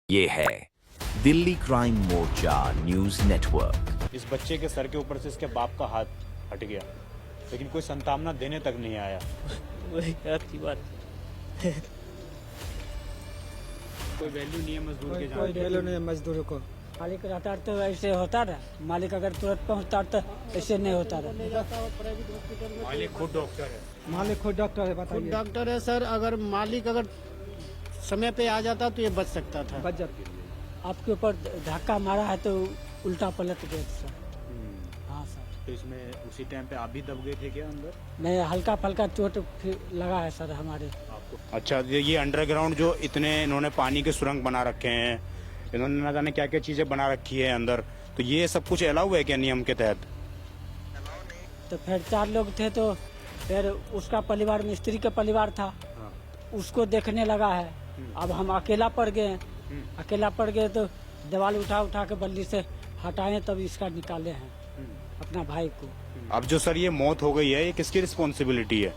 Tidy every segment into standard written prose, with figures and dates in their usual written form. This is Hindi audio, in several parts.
ये है दिल्ली क्राइम मोर्चा न्यूज नेटवर्क। इस बच्चे के सर के ऊपर से इसके बाप का हाथ हट गया, लेकिन कोई संतावना देने तक नहीं आया। वही आपकी बात। कोई वैल्यू नहीं है मजदूर के कोई जान वैल्यू नहीं है मजदूरों को। मालिक रहता तो ऐसे होता रहा, मालिक अगर तुरंत पहुंचता तो ऐसे नहीं होता रहा। मालिक खुद डॉक्टर है। मालिक खुद डॉक्टर है, खुद बताइए। डॉक्टर है सर। अगर मालिक अगर समय पे आ जाता तो ये बच सकता था। बच जाती। आपके ऊपर धक्का मारा है तो उल्टा पलट गए सर। हाँ सर। तो इसमें उसी टाइम पे आप भी दब गए थे क्या अंदर? नहीं, हल्का फल्का चोट फिर लगा है सर हमारे आपको? अच्छा, ये अंडरग्राउंड जो इतने इन्होंने पानी के सुरंग बना रखे हैं, इन्होंने ना जाने क्या क्या चीजें बना रखी है अंदर, तो ये सब कुछ अलाउ है क्या नियम के तहत? तो फिर 4 लोग थे, तो फिर उसका परिवार मिस्त्री का परिवार था, उसको देखने लगा है। अब हम अकेला पड़ गए, अकेला पड़ गए तो दीवार उठा उठा के बल्ली से हटाए, तब इसका निकाले हैं अपना भाई को। अब जो सर ये मौत हो गई है, ये किसकी रिस्पॉन्सिबिलिटी है?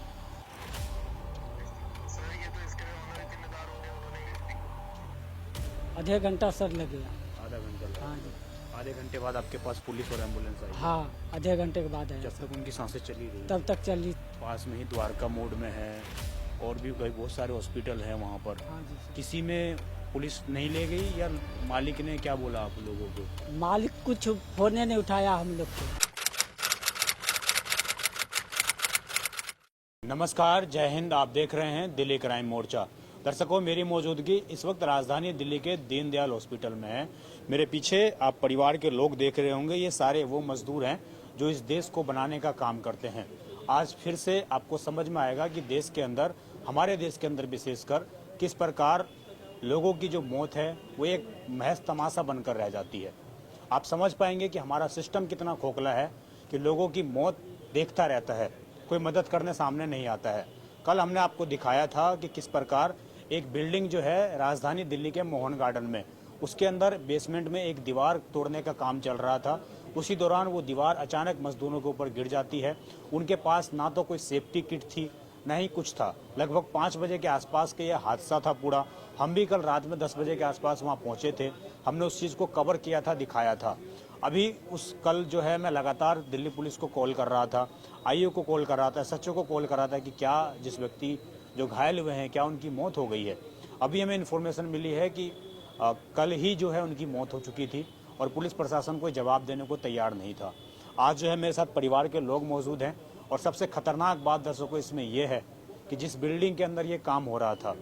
आधे घंटा सर लगेगा। आधा घंटा। हाँ जी। आधे घंटे बाद आपके पास पुलिस और एम्बुलेंस आई? हाँ, आधे घंटे के बाद है। जब तक उनकी सांसें चली रही? तब तक चली। पास में ही द्वारका मोड़ में है और भी कई बहुत सारे हॉस्पिटल हैं वहाँ पर। हाँ जी सर। किसी में पुलिस नहीं ले गई या मालिक ने क्या बोला आप लोगों को? मालिक कुछ फोन नहीं उठाया हम लोग को। नमस्कार, जय हिंद। आप देख रहे हैं दिल्ली क्राइम मोर्चा। दर्शकों, मेरी मौजूदगी इस वक्त राजधानी दिल्ली के दीनदयाल हॉस्पिटल में है। मेरे पीछे आप परिवार के लोग देख रहे होंगे, ये सारे वो मजदूर हैं जो इस देश को बनाने का काम करते हैं। आज फिर से आपको समझ में आएगा कि देश के अंदर, हमारे देश के अंदर विशेषकर, किस प्रकार लोगों की जो मौत है वो एक महज तमाशा बनकर रह जाती है। आप समझ पाएंगे कि हमारा सिस्टम कितना खोखला है कि लोगों की मौत देखता रहता है, कोई मदद करने सामने नहीं आता है। कल हमने आपको दिखाया था कि किस प्रकार एक बिल्डिंग जो है राजधानी दिल्ली के मोहन गार्डन में, उसके अंदर बेसमेंट में एक दीवार तोड़ने का काम चल रहा था। उसी दौरान वो दीवार अचानक मजदूरों के ऊपर गिर जाती है। उनके पास ना तो कोई सेफ्टी किट थी, ना ही कुछ था। लगभग 5 बजे के आसपास के ये हादसा था पूरा। हम भी कल रात में 10 बजे के आसपास वहाँ पहुँचे थे। हमने उस चीज़ को कवर किया था, दिखाया था। अभी उस कल जो है मैं लगातार दिल्ली पुलिस को कॉल कर रहा था, आईओ को कॉल कर रहा था, एसएचओ को कॉल कर रहा था कि क्या जिस व्यक्ति जो घायल हुए हैं क्या उनकी मौत हो गई है। अभी हमें इन्फॉर्मेशन मिली है कि कल ही जो है उनकी मौत हो चुकी थी और पुलिस प्रशासन कोई जवाब देने को तैयार नहीं था। आज जो है मेरे साथ परिवार के लोग मौजूद हैं और सबसे खतरनाक बात दर्शकों इसमें यह है कि जिस बिल्डिंग के अंदर ये काम हो रहा था,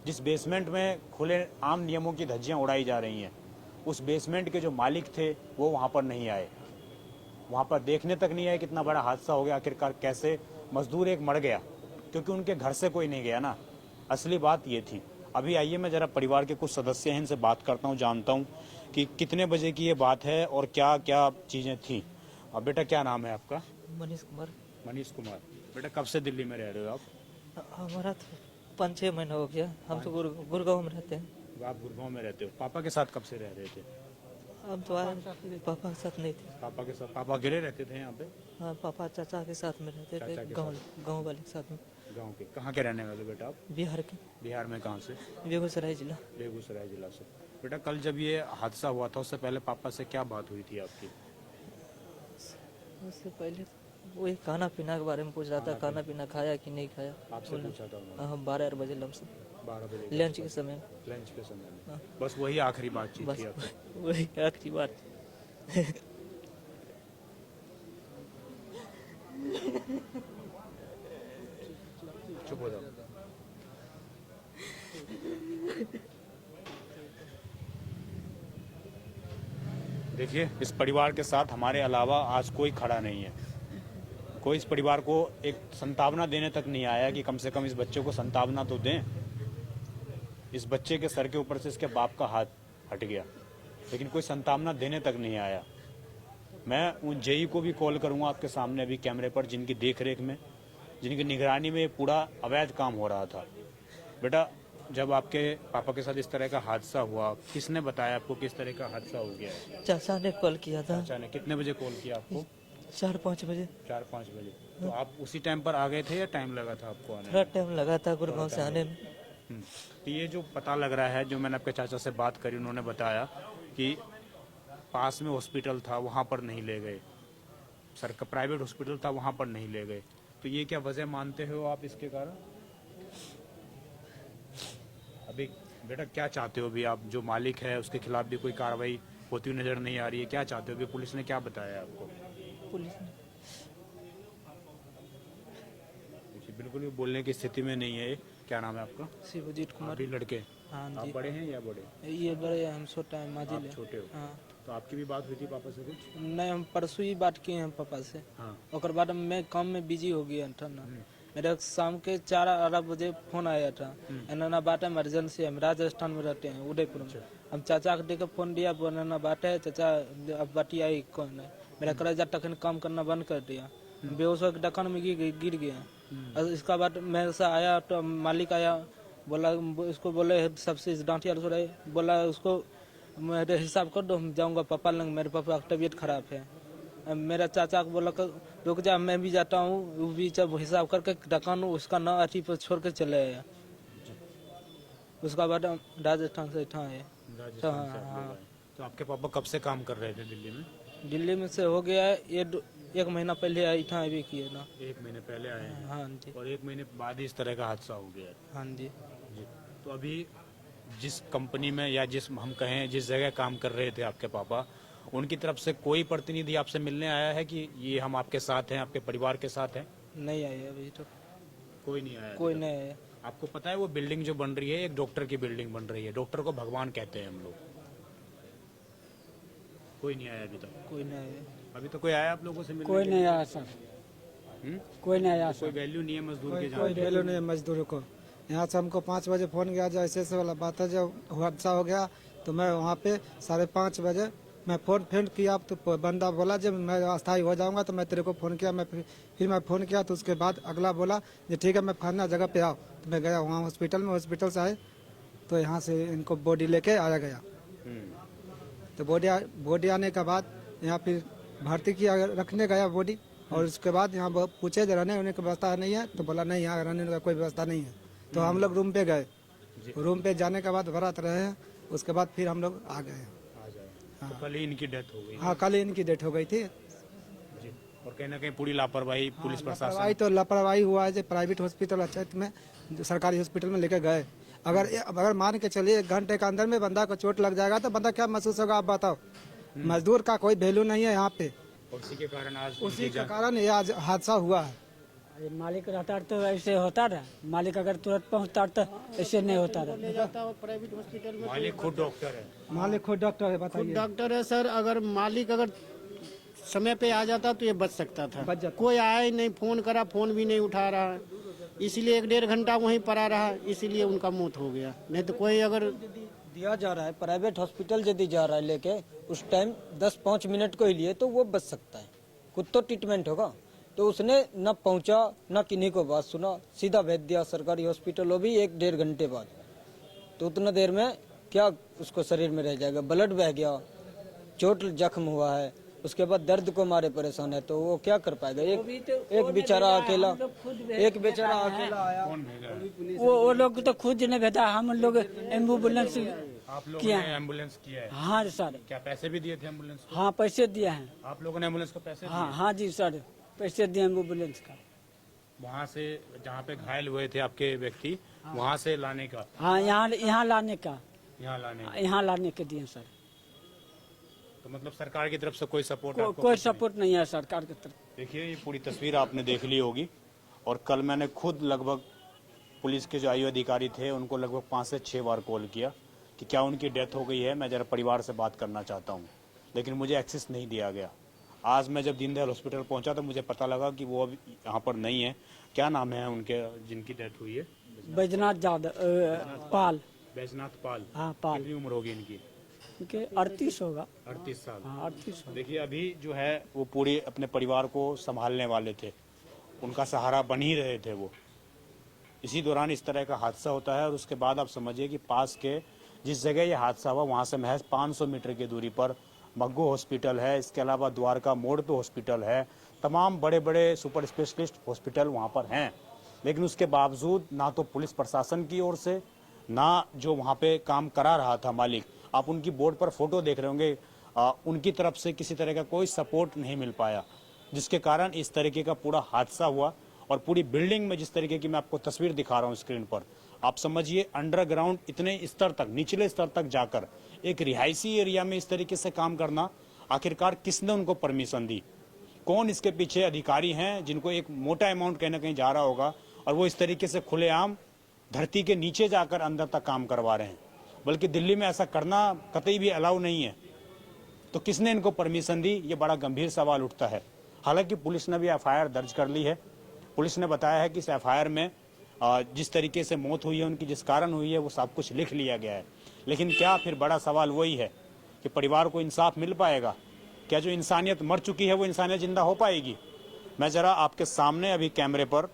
जिस बेसमेंट में खुले आम नियमों की धज्जियाँ उड़ाई जा रही हैं, उस बेसमेंट के जो मालिक थे वो वहाँ पर नहीं आए, वहाँ पर देखने तक नहीं आए कितना बड़ा हादसा हो गया। आखिरकार कैसे मजदूर एक मर गया, क्योंकि उनके घर से कोई नहीं गया ना। असली बात ये थी। अभी आइए मैं ज़रा परिवार के कुछ सदस्य हैं, इनसे बात करता हूँ, जानता हूँ कि कितने बजे की ये बात है और क्या क्या चीज़ें थी। अब बेटा क्या नाम है आपका? मनीष कुमार। मनीष कुमार। बेटा कब से दिल्ली में रह रहे हो आप? हमारा तो 5-6 महीना हो गया। हम तो गुड़गांव में रहते हैं। आप गुड़गांव में रहते हो। पापा के साथ कब से रह रहे थे? हम तो आए, पापा के साथ नहीं थे। पापा के साथ? पापा अकेले रहते थे यहाँ पे? हाँ, पापा चाचा के साथ में रहते चाचा थे, के गाँव वाले के साथ में। गाँव के? कहाँ के रहने वाले बेटा आप? बिहार के। बिहार में कहाँ से? बेगूसराय जिला। बेगूसराय जिला से। बेटा कल जब ये हादसा हुआ था उससे पहले पापा से क्या बात हुई थी आपकी? उससे पहले वही खाना पीना के बारे में पूछ रहा था, खाना पीना खाया कि नहीं खाया। आपसे पूछा था उन्होंने? हाँ, 12 बजे लमसम 12 बजे लंच के समय। लंच के समय में? हाँ। बस वही आखिरी बातचीत बस थी आपकी? वही आखिरी बात। चुप हो जाओ। देखिए, इस परिवार के साथ हमारे अलावा आज कोई खड़ा नहीं है। कोई इस परिवार को एक संतावना देने तक नहीं आया कि कम से कम इस बच्चे को संतावना तो दें। इस बच्चे के सर के ऊपर से इसके बाप का हाथ हट गया, लेकिन कोई संतावना देने तक नहीं आया। मैं उन जेई को भी कॉल करूंगा आपके सामने अभी कैमरे पर, जिनकी देखरेख में, जिनकी निगरानी में पूरा अवैध काम हो रहा था। बेटा जब आपके पापा के साथ इस तरह का हादसा हुआ, किसने बताया आपको किस तरह का हादसा हो गया? चाचा ने कॉल किया था। चाचा ने? कितने बजे कॉल किया आपको? 4-5 बजे। 4-5 बजे। तो आप उसी टाइम पर आ गए थे या टाइम लगा था आपको आने थोड़ा में? टाइम लगा था गुड़गांव से आने में। तो ये जो पता लग रहा है, जो मैंने आपके चाचा से बात करी, उन्होंने बताया कि पास में हॉस्पिटल था, वहाँ पर नहीं ले गए, सरकार प्राइवेट हॉस्पिटल था, वहाँ पर नहीं ले गए। तो ये क्या वजह मानते हो आप इसके कारण? अभी बेटा क्या चाहते हो? अभी आप जो मालिक है उसके खिलाफ भी कोई कार्रवाई होती हुई नजर नहीं आ रही है, क्या चाहते हो? अभी पुलिस ने क्या बताया आपको? पुलिस ने देखिए, बिल्कुल भी बोलने की स्थिति में नहीं है। क्या नाम है आपका? शिवजीत कुमार। अभी लड़के हाँ आप जी, बड़े हैं या बड़े? ये बड़े हैं, हम छोटा है, माजिल आप है। छोटे हो। हाँ, तो आपकी भी बात हुई थी पापा से कुछ? नहीं हम परसों ही बात किए हैं पापा से। हाँ। और बाद मैं काम में बिजी हो गया था ना। मेरा शाम के 4-8 बजे फोन आया था, एना बात इमरजेंसी, हम राजस्थान में रहते हैं, उदयपुर में। हम चाचा को देकर फोन दिया, बोला बात है चाचा, अब बाटी आई कौन है। मेरा कलेजा तक काम करना बंद कर दिया, बेहोश होकर दुकान में गिर गया। और इसका बाद मेरे से आया तो मालिक आया, बोला इसको, बोले सबसे डांटिया रहे, बोला उसको मेरे हिसाब कर दो, हम जाऊंगा पापा लंग, मेरे पापा की तबीयत खराब है। अब मेरा चाचा को बोला रुक जा, मैं भी जाता हूँ, वो भी जब हिसाब करके दुकान उसका ना अथी पर छोड़ के चले आया। उसका बाद राजस्थान से था है। राजस्थान से आप लोग आए। तो आपके पापा कब से काम कर रहे थे दिल्ली में? दिल्ली में से हो गया है, एक महीना पहले आई था, अभी किए ना। 1 महीने पहले आए हैं। हाँ जी, और 1 महीने बाद ही इस तरह का हादसा हो गया है। हाँ जी। जी। तो अभी जिस कंपनी में या जिस हम कहें जिस जगह काम कर रहे थे आपके पापा, उनकी तरफ से कोई प्रतिनिधि आपसे मिलने आया है कि ये हम आपके साथ हैं, आपके परिवार के साथ हैं? नहीं आई अभी तक, कोई नहीं आया? कोई नहीं आया। आपको पता है वो बिल्डिंग जो बन रही है, एक डॉक्टर की बिल्डिंग बन रही है, डॉक्टर को भगवान कहते हैं हम लोग। कोई नहीं आया अभी तक? कोई नहीं आया। अभी तो कोई आया आप लोगों से मिलने? कोई नहीं आया सर, कोई नहीं आया कोई सर। वैल्यू नहीं है मजदूर के कोई जहाँ? वैल्यू नहीं है मजदूरों को। यहाँ से हमको 5 बजे फोन किया, जो ऐसे ऐसे वाला बात है, जब हादसा हो गया तो मैं वहाँ पे 5:30 बजे मैं फोन किया, तो बंदा बोला जब मैं अस्थायी हो जाऊंगा तो मैं तेरे को फोन किया। मैं फिर मैं फोन किया, तो उसके बाद अगला बोला कि ठीक है मैं फलाना जगह पे आओ। तो मैं गया वहाँ हॉस्पिटल में, हॉस्पिटल से आए तो यहाँ से इनको बॉडी लेके आया गया। तो बॉडी आने के बाद यहाँ फिर भर्ती किया, रखने गया बॉडी। और उसके बाद यहाँ पूछे रहने की व्यवस्था नहीं है, तो बोला नहीं यहाँ रहने का कोई व्यवस्था नहीं है। तो हम लोग रूम पे गए, रूम पे जाने के बाद भरात रहे हैं, उसके बाद फिर हम लोग आ गए। तो कल ही इनकी डेथ हो गई? हाँ, कल ही इनकी डेथ हो गई थी। जी। और कहीं ना कहीं पूरी लापरवाही पुलिस प्रशासन? लापरवाही तो लापरवाही हुआ है, जो प्राइवेट हॉस्पिटल अच्छा में, जो सरकारी हॉस्पिटल में लेके गए। अगर मान के चलिए 1 घंटे के अंदर में बंदा को चोट लग जाएगा तो बंदा क्या महसूस होगा, आप बताओ। मजदूर का कोई वैल्यू नहीं है यहाँ पे, और उसी के कारण आज उसी के कारण ये आज हादसा हुआ है। ये मालिक रहता तो ऐसे होता रहा, मालिक अगर तुरंत पहुँचता तो ऐसे नहीं होता रहा। ले जाता है प्राइवेट हॉस्पिटल में। मालिक खुद डॉक्टर है? मालिक खुद डॉक्टर है, खुद बताइए। डॉक्टर है सर, अगर मालिक अगर समय पे आ जाता तो ये बच सकता था। बच जाता। कोई आया ही नहीं, फोन करा, फोन भी नहीं उठा रहा है, इसलिए 1-1.5 घंटा वहीं पड़ा रहा, इसीलिए उनका मौत हो गया। नहीं तो कोई अगर दिया जा रहा है प्राइवेट हॉस्पिटल यदि जा रहा है लेके, उस टाइम 10-5 मिनट को ही लिए तो वो बच सकता है, खुद तो ट्रीटमेंट होगा। तो उसने न पहुंचा न किन्हीं को बात सुना, सीधा भेज दिया सरकारी हॉस्पिटल, वो भी 1-1.5 घंटे बाद। तो उतना देर में क्या उसको शरीर में रह जाएगा, ब्लड बह गया, चोट जख्म हुआ है, उसके बाद दर्द को मारे परेशान है, तो वो क्या कर पाएगा? एक बेचारा अकेला, एक बेचारा अकेला आया। वो लोग तो खुद नहीं भेजा, हम लोग एम्बुलेंस आप लोगों किया ने है। एम्बुलेंस किया है? हाँ सर, क्या पैसे भी दिए थे एम्बुलेंस को? हाँ पैसे दिए हैं। आप लोगों ने एम्बुलेंस को पैसे हाँ दिए? हाँ जी सर, पैसे दिए एम्बुलेंस का। वहाँ से जहाँ पे घायल हुए थे आपके व्यक्ति, वहाँ से लाने का? हाँ यहाँ लाने का, यहाँ लाने का? यहाँ लाने के दिए सर। तो मतलब सरकार की तरफ से कोई सपोर्ट? कोई सपोर्ट नहीं है सरकार की तरफ। देखिए, ये पूरी तस्वीर आपने देख ली होगी। और कल मैंने खुद लगभग पुलिस के जो आयु अधिकारी थे उनको लगभग 5 से 6 बार कॉल किया कि क्या उनकी डेथ हो गई है, मैं जरा परिवार से बात करना चाहता हूँ, लेकिन मुझे एक्सेस नहीं दिया गया। आज मैं जब दीनदयाल हॉस्पिटल पहुंचा तो मुझे पता लगा कि वो अब यहाँ पर नहीं है। क्या नाम है उनके जिनकी डेथ हुई है? बैजनाथ यादव, पाल। बैजनाथ पाल। हाँ पाल। कितनी उम्र होगी इनकी? इनके 38 होगा। 38 साल। हाँ 38 होगा। देखिए, अभी जो है वो पूरे अपने परिवार को संभालने वाले थे, उनका सहारा बन ही रहे थे वो। इसी दौरान इस तरह का हादसा होता है और उसके बाद आप समझिए कि पास के जिस जगह ये हादसा हुआ वहाँ से महज 500 मीटर की दूरी पर मग्गू हॉस्पिटल है, इसके अलावा द्वारका मोड़ पे हॉस्पिटल है, तमाम बड़े बड़े सुपर स्पेशलिस्ट हॉस्पिटल वहाँ पर हैं। लेकिन उसके बावजूद ना तो पुलिस प्रशासन की ओर से ना जो वहाँ पे काम करा रहा था मालिक, आप उनकी बोर्ड पर फोटो देख रहे होंगे, उनकी तरफ से किसी तरह का कोई सपोर्ट नहीं मिल पाया, जिसके कारण इस तरीके का पूरा हादसा हुआ। और पूरी बिल्डिंग में जिस तरीके की मैं आपको तस्वीर दिखा रहा हूँ स्क्रीन पर, आप समझिए अंडरग्राउंड इतने स्तर तक, निचले स्तर तक जाकर एक रिहायशी एरिया में इस तरीके से काम करना, आखिरकार किसने उनको परमिशन दी? कौन इसके पीछे अधिकारी हैं जिनको एक मोटा अमाउंट कहीं ना कहीं जा रहा होगा और वो इस तरीके से खुलेआम धरती के नीचे जाकर अंदर तक काम करवा रहे हैं? बल्कि दिल्ली में ऐसा करना कतई भी अलाउ नहीं है। तो किसने इनको परमिशन दी, ये बड़ा गंभीर सवाल उठता है। हालांकि पुलिस ने भी एफआईआर दर्ज कर ली है। पुलिस ने बताया है कि इस एफआईआर में जिस तरीके से मौत हुई है, उनकी जिस कारण हुई है, वो सब कुछ लिख लिया गया है। लेकिन क्या फिर बड़ा सवाल वही है कि परिवार को इंसाफ मिल पाएगा? क्या जो इंसानियत मर चुकी है वो इंसानियत जिंदा हो पाएगी? मैं जरा आपके सामने अभी कैमरे पर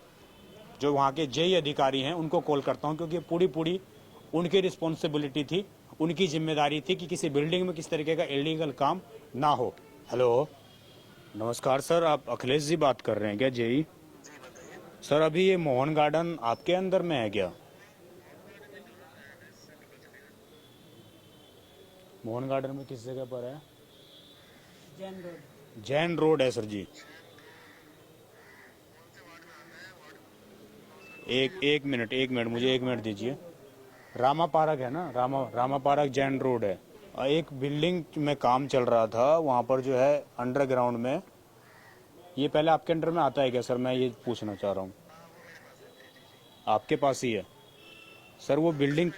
जो वहाँ के जेई अधिकारी हैं उनको कॉल करता हूँ, क्योंकि पूरी उनकी रिस्पॉन्सिबिलिटी थी, उनकी जिम्मेदारी थी कि किसी बिल्डिंग में किस तरीके का इलीगल काम ना हो। हेलो, नमस्कार सर, आप अखिलेश जी बात कर रहे हैं क्या, जेई? सर, अभी ये मोहन गार्डन आपके अंदर में है क्या? मोहन गार्डन में किस जगह पर है? जैन रोड है सर जी। एक मिनट मुझे 1 मिनट दीजिए। रामा पार्क है ना, रामा पार्क जैन रोड है। एक बिल्डिंग में काम चल रहा था, वहाँ पर जो है अंडरग्राउंड में, ये पहले आपके अंडर में आता है क्या सर? मैं ये पूछना चाह रहा हूँ। आपके पास ही है सर? वो बिल्डिंग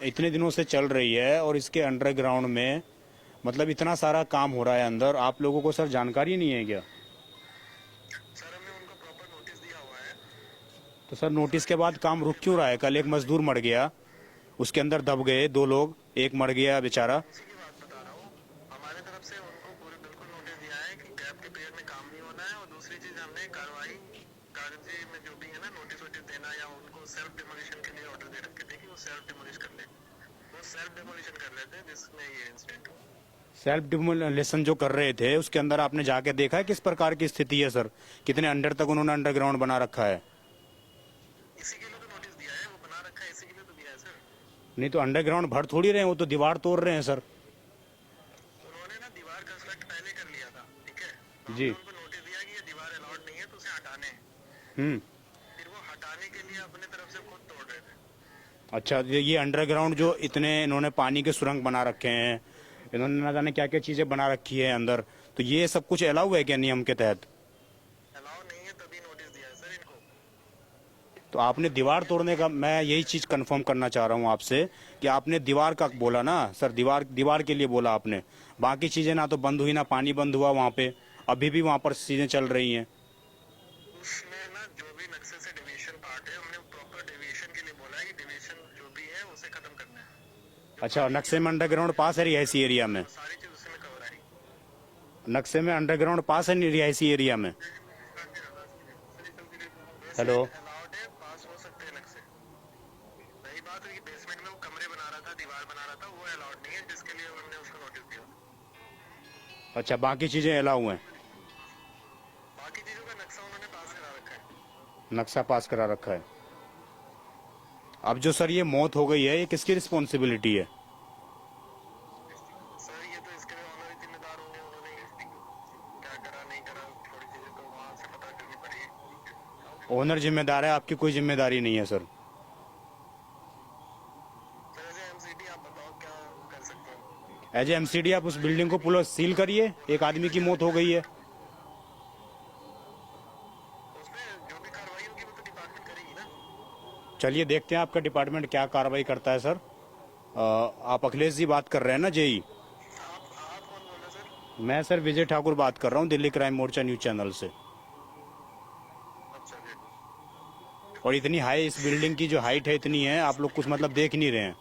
इतने दिनों से चल रही है और इसके अंडरग्राउंड में मतलब इतना सारा काम हो रहा है अंदर, आप लोगों को सर जानकारी नहीं है क्या? सर हमने उनको प्रॉपर नोटिस दिया हुआ है। तो सर नोटिस के बाद काम रुक क्यों रहा है? कल एक मजदूर मर गया, उसके अंदर दब गए 2 लोग, एक मर गया बेचारा। उसी की बात बता रहा हूँ। हमारे तरफ से उनको पूरे बिल्कुल नोटिस दिया है कि गैप के पीरियड में काम नहीं होना है। और दूसरी चीज, हमने कार्रवाई कागजी में जो भी है ना, नोटिस वोटिस देना या उनको सेल्फ डिमोलिशन के लिए ऑर्डर दे रखे थे कि वो सेल्फ डिमोलिश कर ले। वो सेल्फ डिमोलिशन कर रहे थे, जिसमें ये इंसिडेंट हुआ। सेल्फ डिमोलिशन जो कर रहे थे उसके अंदर आपने जाके देखा है किस प्रकार की स्थिति है सर? कितने अंडर तक उन्होंने अंडरग्राउंड बना रखा है? इसी के लिए तो नोटिस दिया है, वो बना रखा है, इसी के लिए तो दिया है सर। नहीं तो अंडरग्राउंड भर थोड़ी रहे हैं, वो तो दीवार तोड़ रहे हैं सर। उन्होंने ना दीवार कंस्ट्रक्ट पहले कर लिया था, ठीक है? तो जी। हमने उनको नोटिस दिया कि ये दीवार अलाउड नहीं है, तो उसे हटाने हैं। फिर वो हटाने के लिए अपने तरफ से खुद तोड़ रहे थे। अच्छा, ये अंडरग्राउंड जो इतने इन्होंने पानी के सुरंग बना रखे हैं, इन्होंने ना जाने क्या क्या चीजें बना रखी है अंदर, तो ये सब कुछ अलाउ है क्या नियम के तहत? अलाउ नहीं है, तभी नोटिस दिया है सर इनको। तो आपने दीवार तोड़ने का, मैं यही चीज कंफर्म करना चाह रहा हूँ आपसे कि आपने दीवार का बोला ना सर, दीवार के लिए बोला आपने, बाकी चीजें ना तो बंद हुई, ना पानी बंद हुआ वहाँ पे, अभी भी वहाँ पर चीजें चल रही हैं। उसमें ना जो भी नक्शे से डिवीजन पार्ट है, हमने प्रॉपर डिवीजन के लिए बोला है कि डिवीजन जो भी है उसे खत्म करना है। अच्छा, नक्शे में अंडरग्राउंड पास है रिहायशी एरिया में? सारी चीज उसी में कवर आई। नक्शे में अंडरग्राउंड पास है रिहायशी एरिया में? हेलो, अलाउड है, पास हो सकते हैं नक्शे। रही बात है कि बेसमेंट में वो कमरे बना रहा था, दीवार बना रहा था, वो अलाउड नहीं है, जिसके लिए हमने उसको नोटिस दिया। अच्छा, बाकी चीजें अलाउ हैं? बाकी चीजों का नक्शा उन्होंने पास करा रखा है। नक्शा पास करा रखा है। अब जो सर ये मौत हो गई है, ये किसकी रिस्पॉन्सिबिलिटी है? सर ये तो इसके लिए ऑनर जिम्मेदार होंगे, उन्होंने क्या करा नहीं करा, थोड़ी चीजें तो वहां से पता करनी पड़ेगी। ओनर जिम्मेदार है, आपकी कोई जिम्मेदारी नहीं है सर? सर एज एमसीडी आप बताओ क्या कर सकते हो। एज एमसीडी आप उस बिल्डिंग को पूरा सील करिए, एक आदमी की मौत हो गई है। उसमें जो भी कार्रवाई होगी वो तो डिपार्टमेंट करेगी ना। चलिए देखते हैं आपका डिपार्टमेंट क्या कार्रवाई करता है सर। आप अखिलेश जी बात कर रहे हैं ना, जेई? आप कौन बोल रहे हैं सर? मैं सर विजय ठाकुर बात कर रहा हूँ, दिल्ली क्राइम मोर्चा न्यूज चैनल से। अच्छा जी। और इतनी हाई, इस बिल्डिंग की जो हाइट है इतनी है, आप लोग कुछ मतलब देख नहीं रहे हैं।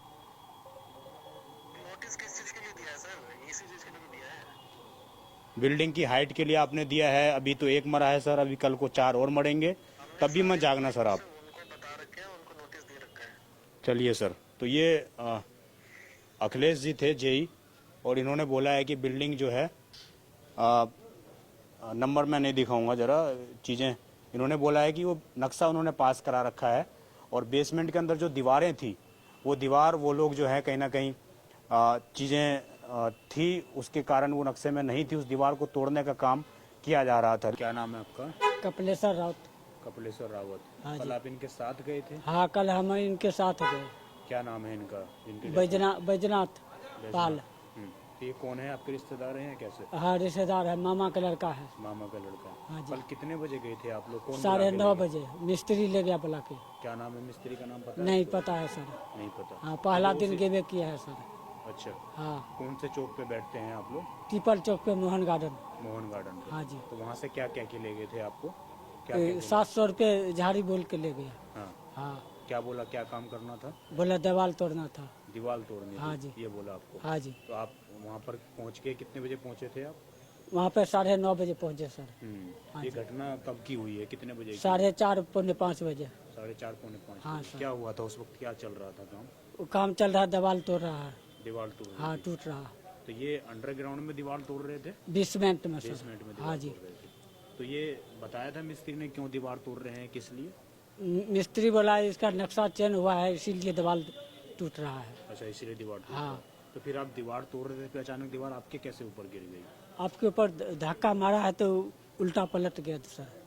नोटिस किस चीज के लिए दिया है सर? इसी चीज के लिए दिया है। बिल्डिंग की हाइट के लिए आपने दिया है। अभी तो एक मरा है सर, अभी कल को 4 और मरेंगे, तब भी मत जागना सर आप। उनको बता रखे हैं, उनको नोटिस दे रखा है। चलिए सर, तो ये अखिलेश जी थे जेई, और इन्होंने बोला है कि बिल्डिंग जो है, नंबर मैं नहीं दिखाऊंगा जरा चीज़ें, इन्होंने बोला है कि वो नक्शा उन्होंने पास करा रखा है, और बेसमेंट के अंदर जो दीवारें थी वो दीवार वो लोग जो है कहीं ना कहीं चीज़ें थी उसके कारण वो नक्शे में नहीं थी, उस दीवार को तोड़ने का काम किया जा रहा था। क्या नाम है आपका? कपिलेश्वर राउत। कपिलेश्वर रावत। हाँ कल जी। आप इनके साथ गए थे? हाँ, कल हम इनके साथ गए। क्या नाम है इनका? जिनके बैजनाथ पाल। तो ये कौन है, आपके रिश्तेदार हैं या कैसे? हाँ, रिश्तेदार है, मामा का लड़का है। मामा का लड़का। हाँ जी। कल कितने बजे गए थे आप लोग? कौन 9:30 बजे मिस्त्री ले गया बुला के। क्या नाम है मिस्त्री का? नाम पता है? नहीं पता है सर। नहीं पता। हाँ, पहला दिन गेबे किया है सर। अच्छा, हाँ, कौन से चौक पे बैठते हैं आप लोग? पीपल चौक पे मोहन गार्डन। मोहन गार्डन पे। हाँ जी। तो वहाँ से क्या क्या के ले गए थे आपको? क्या क्या बोला? 700 रुपये झाड़ी बोल के ले गया। हाँ, हाँ, क्या बोला, क्या काम करना था? बोला दीवार तोड़ना था। दीवार तोड़नी हाँ थी, जी। ये बोला आपको? हाँ जी। तो आप वहाँ पर पहुँच के कितने बजे पहुँचे थे आप? वहाँ पे 9:30 बजे पहुँचे सर। हाँ ये जी। घटना कब की हुई है, कितने बजे की? 4:30 पौने 5 बजे। 4:30 पौने 5। हाँ, सर। क्या हुआ था उस वक्त, क्या चल रहा था काम? वो काम चल रहा है, दीवार तोड़ रहा है। दीवार तोड़ रहे हाँ, थे। टूट रहा। तो ये अंडरग्राउंड में दीवार तोड़ रहे थे? बेसमेंट में सर। बेसमेंट में हाँ दीवार जी। तोड़ रहे थे। तो ये बताया था मिस्त्री ने क्यों दीवार तोड़ रहे हैं, किस लिए? मिस्त्री बोला इसका नक्शा चेंज हुआ है इसीलिए दीवार टूट रहा है। अच्छा, इसीलिए दीवार टूट हाँ। रहा। तो फिर आप दीवार तोड़ रहे थे, फिर अचानक दीवार आपके कैसे ऊपर गिर गई? आपके ऊपर धक्का मारा है तो उल्टा पलट गया था सर।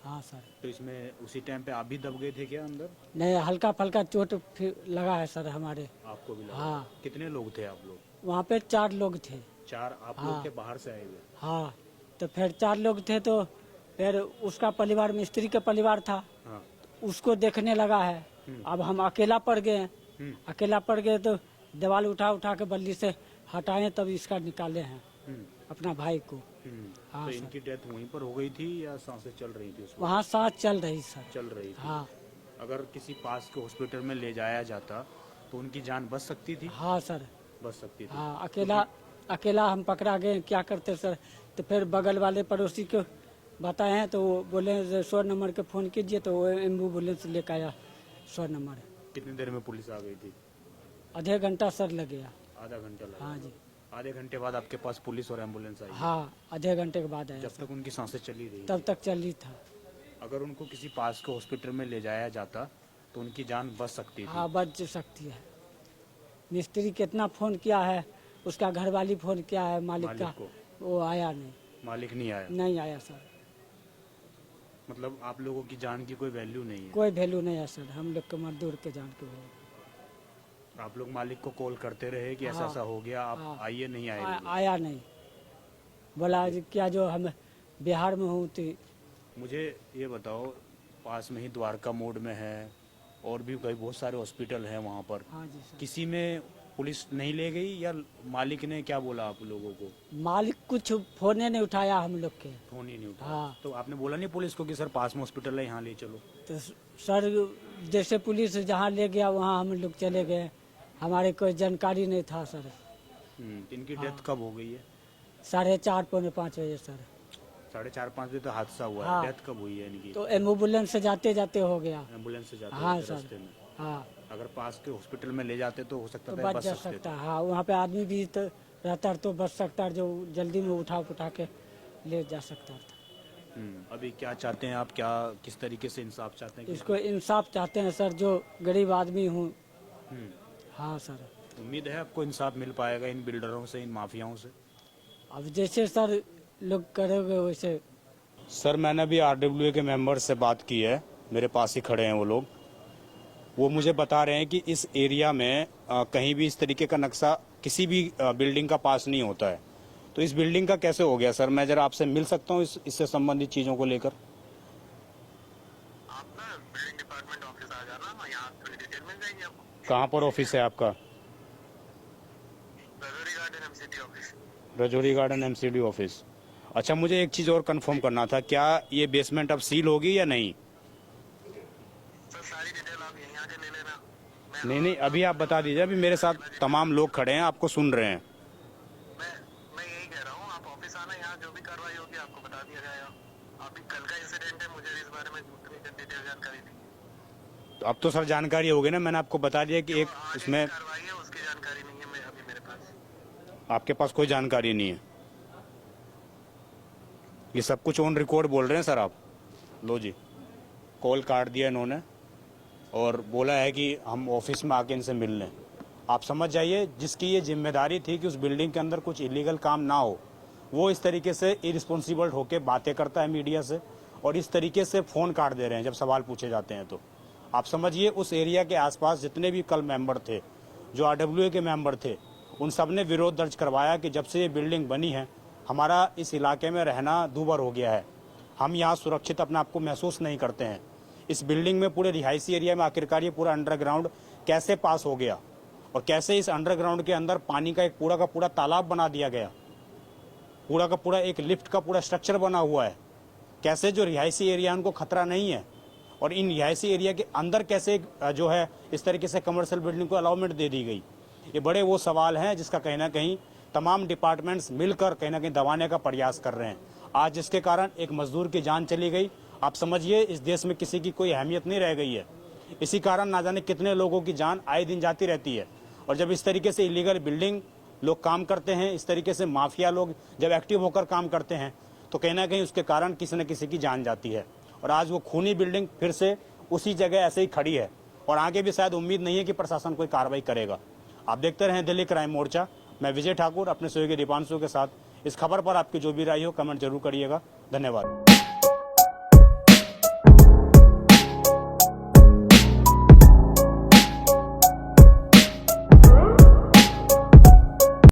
हाँ सर। तो इसमें उसी टाइम पे आप भी दब गए थे क्या अंदर? नहीं, हल्का फल्का चोट फिर लगा है सर हमारे। आपको भी लगा? हाँ। कितने लोग थे आप लोग? वहाँ पे 4 लोग थे। 4 आप हाँ। लोग के बाहर से आए हुए? हाँ, तो फिर 4 लोग थे तो फिर उसका परिवार मिस्त्री का परिवार था, हाँ। उसको देखने लगा है। अब हम अकेला पड़ गए, अकेला पड़ गए तो दीवार उठा उठा के बल्ली से हटाए तब इसका निकाले हैं अपना भाई को। हाँ तो सर। इनकी डेथ वहीं पर हो गई थी या सांसें चल रही थी उस वक्त? वहाँ सांस चल रही सर। चल रही थी। हाँ। अगर किसी पास के हॉस्पिटल में ले जाया जाता तो उनकी जान बच सकती थी? हाँ सर। बच सकती थी। हाँ, अकेला हम पकड़ा गए, क्या करते सर। तो फिर बगल वाले पड़ोसी को बताए हैं तो वो बोले 100 नंबर के फ़ोन कीजिए तो वो एम्बुलेंस लेकर आया 100 नंबर। कितनी देर में पुलिस आ गई थी? आधे घंटा सर लग गया। आधा घंटा लगा? हाँ जी। आधे घंटे बाद आपके पास पुलिस और एम्बुलेंस आई? हाँ, आधे घंटे के बाद आया जब सर। तक उनकी सांसें चली रही? तब तक चल रही था। अगर उनको किसी पास के हॉस्पिटल में ले जाया जाता तो उनकी जान बच सकती थी? हाँ, बच सकती है। मिस्त्री कितना फ़ोन किया है, उसका घरवाली फ़ोन किया है मालिक का, को? वो आया नहीं। मालिक नहीं आया? नहीं आया सर। मतलब आप लोगों की जान की कोई वैल्यू नहीं है? कोई वैल्यू नहीं है सर, हम लोग के मजदूर के जान के वैल्यू। आप लोग मालिक को कॉल करते रहे कि ऐसा हाँ। ऐसा हो गया, आप हाँ। आइए, नहीं आए? आया नहीं। बोला जी क्या जो हम बिहार में हूँ तो मुझे ये बताओ, पास में ही द्वारका मोड़ में है और भी कई बहुत सारे हॉस्पिटल हैं वहाँ पर, हाँ जी सर। किसी में पुलिस नहीं ले गई या मालिक ने क्या बोला आप लोगों को? मालिक कुछ फोन नहीं उठाया हम लोग के। फोन ही नहीं उठाया? हाँ। तो आपने बोला नहीं पुलिस को कि सर पास में हॉस्पिटल है, यहाँ ले चलो? तो सर जैसे पुलिस जहाँ ले गया वहाँ हम लोग चले गए, हमारे कोई जानकारी नहीं था सर। इनकी डेथ कब हो गई है? 4:30 पौने 5 बजे सर। 4:30-5 बजे तो हादसा हुआ हाँ। है, डेथ कब हुई है इनकी? तो एम्बुलेंस से जाते जाते हो गया। एम्बुलेंस से जाते हाँ थे सर। रास्ते में? हाँ, अगर पास के हॉस्पिटल में ले जाते तो हो सकता तो था बच बच जा सकते सकता है। हाँ, वहाँ पे आदमी भी तो रहता तो बच सकता, जो जल्दी में उठा के ले जा सकता था। अभी क्या चाहते हैं आप, क्या किस तरीके से इंसाफ चाहते हैं कि? इसको इंसाफ चाहते हैं सर, जो गरीब आदमी हूँ। हाँ सर। उम्मीद है आपको इंसाफ मिल पाएगा इन बिल्डरों से, इन माफियाओं से? अब जैसे सर लोग करोगे वैसे। सर मैंने अभी RWA के मेंबर से बात की है, मेरे पास ही खड़े हैं वो लोग। वो मुझे बता रहे हैं कि इस एरिया में कहीं भी इस तरीके का नक्शा किसी भी बिल्डिंग का पास नहीं होता है। तो इस बिल्डिंग का कैसे हो गया सर? मैं जरा आपसे मिल सकता हूँ इससे संबंधित चीज़ों को लेकर? आप ना बिल्डिंग डिपार्टमेंट ऑफिस आ जाना, यहाँ थोड़ी डिटेल मिल जाएगी आपको। कहाँ पर ऑफिस है आपका? Rajouri garden MCD office. Rajouri garden MCD office. अच्छा, मुझे एक चीज़ और कंफर्म करना था, क्या ये बेसमेंट अब सील होगी या नहीं? सर सारी डिटेल आप यहीं आके ले लेना। नहीं, अभी आप बता दीजिए। अभी मेरे साथ तमाम लोग खड़े हैं, आपको सुन रहे हैं। मैं यही कह रहा हूँ, आप ऑफिस आना, यहाँ जो भी कार्रवाई होगी आपको बता दिया जाएगा। अभी कल का इंसिडेंट है, मुझे इस बारे में उतनी डिटेल जानकारी नहीं। तो अब तो सर जानकारी हो गई ना, मैंने आपको बता दिया कि एक आगे इसमें कार्रवाई है उसकी जानकारी नहीं है मैं अभी मेरे पास। आपके पास कोई जानकारी नहीं है? ये सब कुछ ऑन रिकॉर्ड बोल रहे हैं सर आप। लो जी, कॉल काट दिया इन्होंने। और बोला है कि हम ऑफिस में आके इनसे मिल लें। आप समझ जाइए, जिसकी ये जिम्मेदारी थी कि उस बिल्डिंग के अंदर कुछ इलीगल काम ना हो, वो इस तरीके से इरिस्पॉन्सिबल होकर बातें करता है मीडिया से और इस तरीके से फ़ोन काट दे रहे हैं जब सवाल पूछे जाते हैं। तो आप समझिए, उस एरिया के आसपास जितने भी कल मेंबर थे, जो RWA के मेंबर थे, उन सब ने विरोध दर्ज करवाया कि जब से ये बिल्डिंग बनी है हमारा इस इलाके में रहना दूभर हो गया है, हम यहाँ सुरक्षित अपने आप को महसूस नहीं करते हैं। इस बिल्डिंग में पूरे रिहायशी एरिया में आखिरकार ये पूरा अंडरग्राउंड कैसे पास हो गया और कैसे इस अंडरग्राउंड के अंदर पानी का एक पूरा का पूरा तालाब बना दिया गया, पूरा का पूरा एक लिफ्ट का पूरा स्ट्रक्चर बना हुआ है। कैसे जो रिहायशी एरिया उनको खतरा नहीं है और इन रिहायशी एरिया के अंदर कैसे जो है इस तरीके से कमर्शियल बिल्डिंग को अलाउमेंट दे दी गई। ये बड़े वो सवाल हैं जिसका कहीं ना कहीं तमाम डिपार्टमेंट्स मिलकर कहीं ना कहीं दबाने का प्रयास कर रहे हैं। आज जिसके कारण एक मजदूर की जान चली गई, आप समझिए इस देश में किसी की कोई अहमियत नहीं रह गई है। इसी कारण ना जाने कितने लोगों की जान आए दिन जाती रहती है। और जब इस तरीके से इलीगल बिल्डिंग लोग काम करते हैं, इस तरीके से माफिया लोग जब एक्टिव होकर काम करते हैं, तो कहीं ना कहीं उसके कारण किसी न किसी की जान जाती है। और आज वो खूनी बिल्डिंग फिर से उसी जगह ऐसे ही खड़ी है और आगे भी शायद उम्मीद नहीं है कि प्रशासन कोई कार्रवाई करेगा। आप देखते रहें दिल्ली क्राइम मोर्चा। मैं विजय ठाकुर अपने सहयोगी दीपांशु के साथ। इस खबर पर आपकी जो भी राय हो कमेंट जरूर करिएगा। धन्यवाद।